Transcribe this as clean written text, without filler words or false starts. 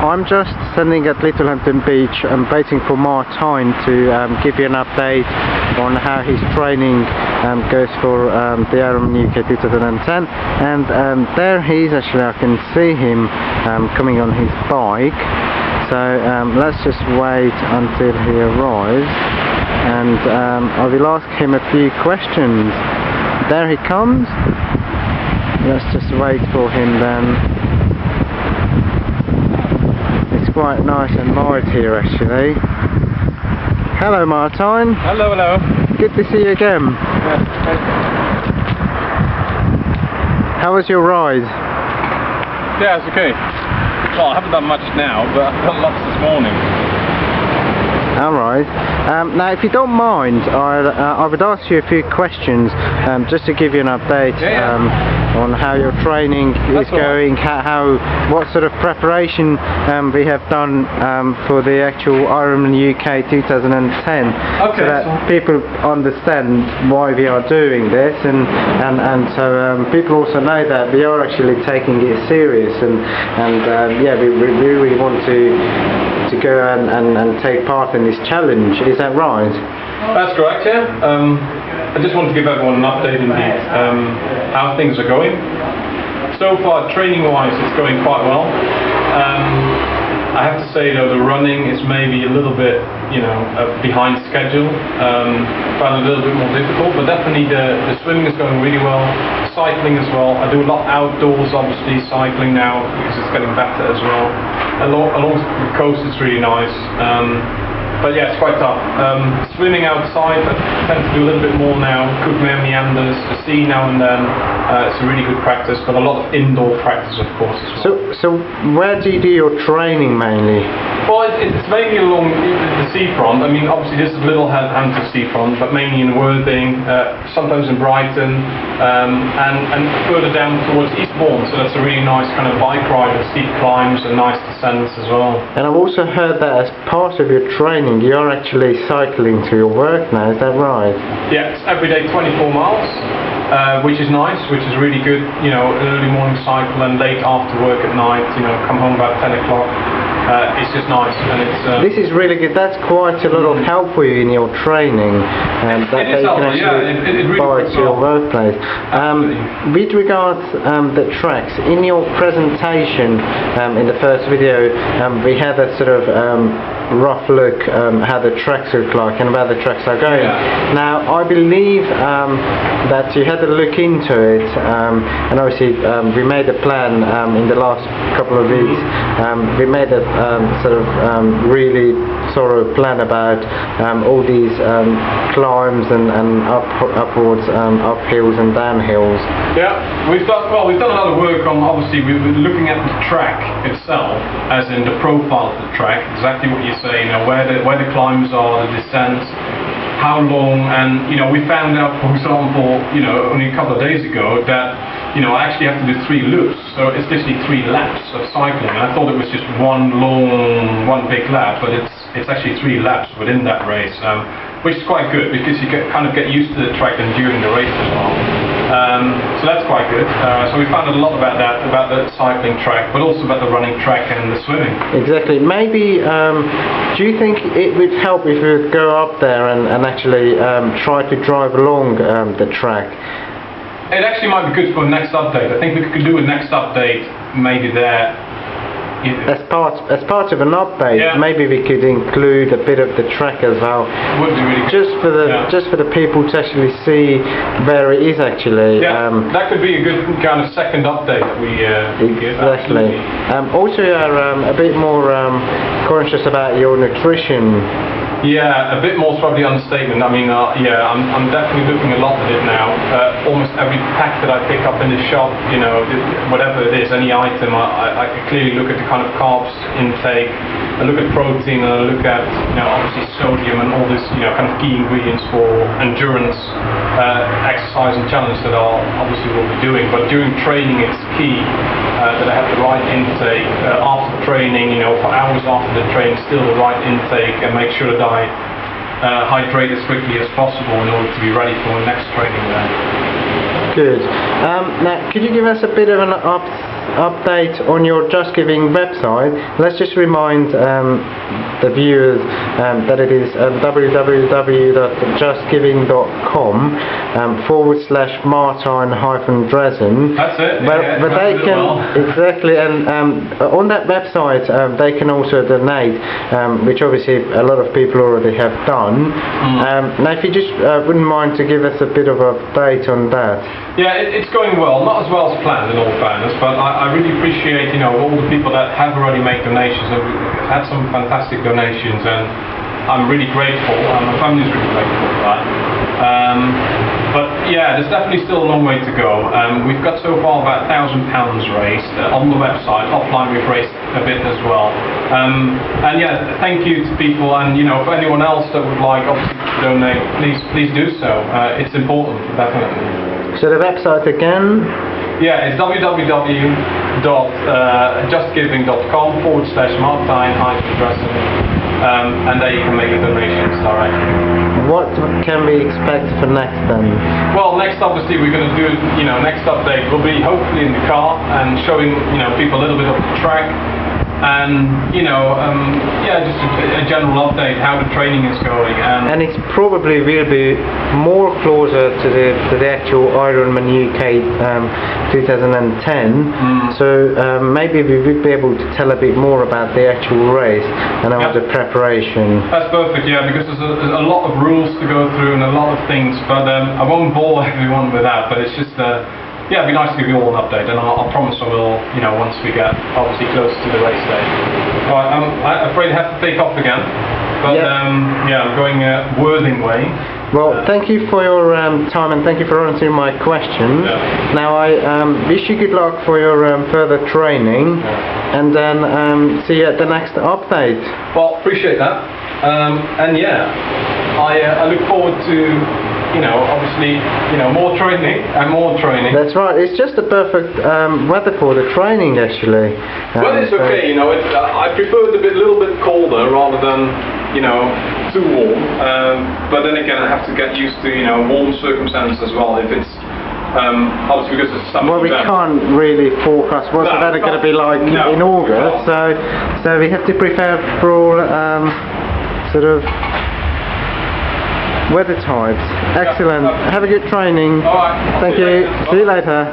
I'm just standing at Littlehampton Beach and waiting for Martijn to give you an update on how his training goes for the IronMan UK 2010. And there he is, actually. I can see him coming on his bike. So let's just wait until he arrives, and I will ask him a few questions. There he comes. Let's just wait for him then. It's quite nice and light here, actually. Hello, Martijn. Hello, hello. Good to see you again. Yeah. How was your ride? Yeah, it's okay. Well, I haven't done much now, but I've done lots this morning. Alright. Now, if you don't mind, I would ask you a few questions just to give you an update on how your training is going, what sort of preparation we have done for the actual IronMan UK 2010, so that people understand why we are doing this, and so people also know that we are actually taking it serious, and yeah, we really want to go and take part in this challenge. Is that right? That's correct, yeah. I just want to give everyone an update indeed, how things are going. So far, training-wise, it's going quite well. I have to say, though, the running is maybe a little bit, behind schedule. Found it a little bit more difficult, but definitely the swimming is going really well. Cycling as well. I do a lot outdoors, obviously, cycling now, because it's getting better as well. Along the coast, it's really nice. But yeah, it's quite tough. Swimming outside, I tend to do a little bit more now. Cookmere meanders, the sea now and then. It's a really good practice, but a lot of indoor practice, of course, as well. So where do you do your training mainly? Well, it's mainly along the seafront. I mean, obviously this is Littlehampton seafront, but mainly in Worthing, sometimes in Brighton, and further down towards Eastbourne. So that's a really nice kind of bike ride with steep climbs and nice descents as well. And I've also heard that as part of your training, you're actually cycling to your work now. Is that right? Yeah, it's every day 24 miles. Which is nice, which is really good, an early morning cycle and late after work at night, come home about 10 o'clock. It's just nice, and it's... This is really good. That's quite a lot of help for you in your training, that you can actually buy to your workplace. With regards the tracks, in your presentation in the first video, we had a sort of rough look how the tracks look like and where the tracks are going. Yeah. Now, I believe that you had a look into it, and obviously we made a plan in the last couple of weeks. We made a really thorough plan about all these climbs and upwards, uphills and downhills. Yeah, we've done a lot of work on, obviously we're looking at the track itself, as in the profile of the track, exactly what you say, where the climbs are, the descents, how long, and we found out, for example, only a couple of days ago that I actually have to do 3 loops, so it's literally 3 laps of cycling. And I thought it was just one big lap, but it's actually 3 laps within that race, which is quite good because you kind of get used to the track and during the race as well. So that's quite good. So we found out a lot about that, about the cycling track, but also about the running track and the swimming. Exactly. Maybe, do you think it would help if we would go up there and actually try to drive along the track? It actually might be good for a next update. I think we could do a next update maybe there. As part of an update, maybe we could include a bit of the track as well. Would be really good. Just for the people to actually see where it is actually. Yeah, that could be a good kind of second update that we give. Exactly. Also, you're a bit more conscious about your nutrition. Yeah, a bit more is probably an understatement. I mean, I'm definitely looking a lot at it now. Almost every pack that I pick up in the shop, whatever it is, any item, I clearly look at the kind of carbs intake. I look at protein, and I look at, obviously sodium and all this, kind of key ingredients for endurance, exercise and challenge that I'll obviously will be doing. But during training, it's key that I have the right intake. After training, for hours after the training, still the right intake, and make sure that I hydrate as quickly as possible in order to be ready for the next training then. Good. Now, could you give us a bit of an update on your Just Giving website, let's just remind the viewers that it is www.justgiving.com/Martijn-Dresen. That's it. But they can exactly, and on that website they can also donate, which obviously a lot of people already have done. Now, if you just wouldn't mind to give us a bit of an update on that. Yeah, it's going well. Not as well as planned, in all fairness, but I really appreciate, all the people that have already made donations. I've had some fantastic donations, and I'm really grateful, and my family's really grateful for that. But yeah, there's definitely still a long way to go. We've got so far about £1,000 raised on the website. Offline we've raised a bit as well. And yeah, thank you to people, and for anyone else that would like obviously to donate, please do so. It's important, definitely. So the website again? Yeah, it's www.justgiving.com/Martijn-Dresen, and there you can make the donations directly. What can we expect for next then? Well, next obviously we're going to do, next update will be hopefully in the car and showing, people a little bit of the track. And yeah, just a general update how the training is going, and it's probably will be more closer to the actual IronMan UK 2010. So maybe we would be able to tell a bit more about the actual race and about the preparation. That's perfect, yeah, because there's a lot of rules to go through and a lot of things, but I won't bore everyone with that. But it's just yeah, it'd be nice to give you all an update, and I'll promise I will, once we get obviously close to the race day. Right, I'm afraid I have to take off again, but yeah, I'm going Worthing way. Well, thank you for your time, and thank you for answering my questions. Now I wish you good luck for your further training, and then see you at the next update. Well, appreciate that, and yeah, I look forward to obviously, more training and more training. That's right. It's just the perfect weather for the training, actually. Well, it's okay. I prefer it a little bit colder rather than, too warm. But then again, I have to get used to, warm circumstances as well. If it's obviously because it's summer. Well, we can't really forecast what's the weather going to be like in August, so we have to prepare for all sort of weather types. Excellent. Have a good training. All right. Thank you. See you later.